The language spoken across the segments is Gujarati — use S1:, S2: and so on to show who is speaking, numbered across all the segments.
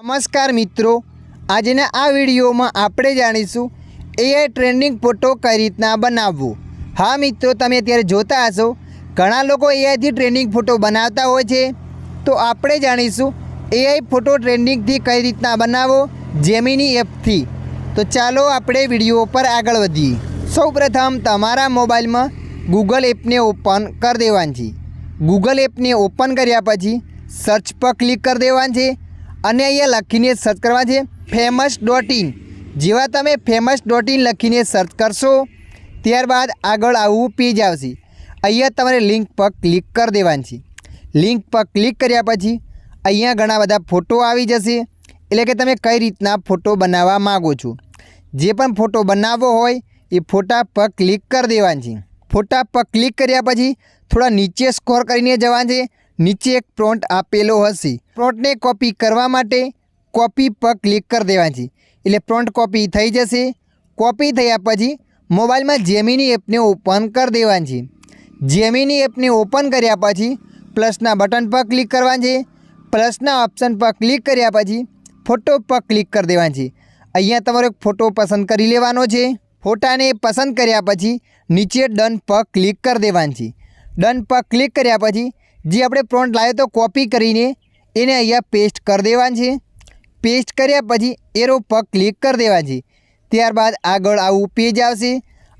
S1: नमस्कार मित्रों, આજના આ વિડીયોમાં આપણે જાણીશું AI ટ્રેન્ડિંગ ફોટો કઈ રીતના બનાવવો। હા મિત્રો, તમે અત્યારે જોતા હશો ઘણા લોકો AI થી ટ્રેન્ડિંગ ફોટો બનાવતા હોય છે, તો આપણે જાણીશું AI ફોટો ટ્રેન્ડિંગ થી કઈ રીતના બનાવવો જેમિની એપ થી। તો ચાલો આપણે વિડીયો પર આગળ વધીએ। સૌપ્રથમ તમારા મોબાઈલમાં ગૂગલ એપને ઓપન કરી દેવાની છે। ગૂગલ એપને ઓપન કર્યા પછી સર્ચ પર ક્લિક કરી દેવાનું છે અને અહીંયા લખીને સર્ચ કરવા છે famous.in। જેવા તમે famous.in લખીને સર્ચ કરશો ત્યારબાદ આગળ આવું પેજ આવશે। અહીંયા તમારે લિંક પર ક્લિક કરી દેવાની છે। લિંક પર ક્લિક કર્યા પછી અહીંયા ઘણા બધા ફોટો આવી જશે, એટલે કે તમે કઈ રીતના ફોટો બનાવવા માગો છો। જે પણ ફોટો બનાવવો હોય એ ફોટા પર ક્લિક કરી દેવાની છે। ફોટા પર ક્લિક કર્યા પછી થોડા નીચે સ્ક્રોલ કરીને જવાનું છે। નીચે એક પ્રોમ્પ્ટ આપેલો હશે, પ્રોમ્પ્ટને કોપી કરવા માટે કોપી પર ક્લિક કરી દેવાની છે, એટલે પ્રોમ્પ્ટ કોપી થઈ જશે। કોપી થયા પછી મોબાઈલમાં જેમિની એપને ઓપન કરી દેવાની છે। જેમિની એપને ઓપન કર્યા પછી પ્લસના બટન પર ક્લિક કરવાનું છે। પ્લસના ઓપ્શન પર ક્લિક કર્યા પછી ફોટો પર ક્લિક કરી દેવાની છે। અહીંયા તમારો એક ફોટો પસંદ કરી લેવાનો છે। ફોટાને પસંદ કર્યા પછી નીચે ડન પર ક્લિક કરી દેવાની છે। ડન પર ક્લિક કર્યા પછી જે આપણે પ્રોમ્પ્ટ લાવ્યો તો કોપી કરીને એને અહીંયા પેસ્ટ કરી દેવાની છે। પેસ્ટ કર્યા પછી એરો પર ક્લિક કરી દેવાની છે। ત્યારબાદ આગળ આવું પેજ આવશે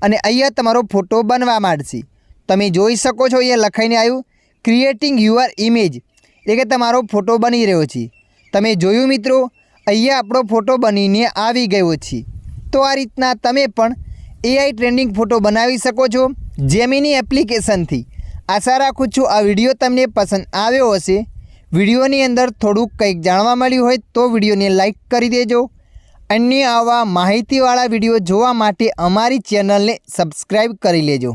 S1: અને અહીંયા તમારો ફોટો બનવા માંડશે। તમે જોઈ શકો છો અહીંયા લખાઈને આવ્યું ક્રિએટિંગ યુઅર ઇમેજ, એટલે કે તમારો ફોટો બની રહ્યો છે। તમે જોયું મિત્રો, અહીંયા આપણો ફોટો બનીને આવી ગયો છે। તો આ રીતના તમે પણ AI ટ્રેન્ડિંગ ફોટો બનાવી શકો છો જેમિની એપ્લિકેશનથી। આશા રાખું છું આ વિડીયો તમને પસંદ આવ્યો હશે। વિડીયોની અંદર થોડુંક કંઈક જાણવા મળ્યું હોય તો વિડીયોને લાઈક કરી દેજો। અન્ય આવા માહિતીવાળા વિડીયો જોવા માટે અમારી ચેનલને સબસ્ક્રાઈબ કરી લેજો।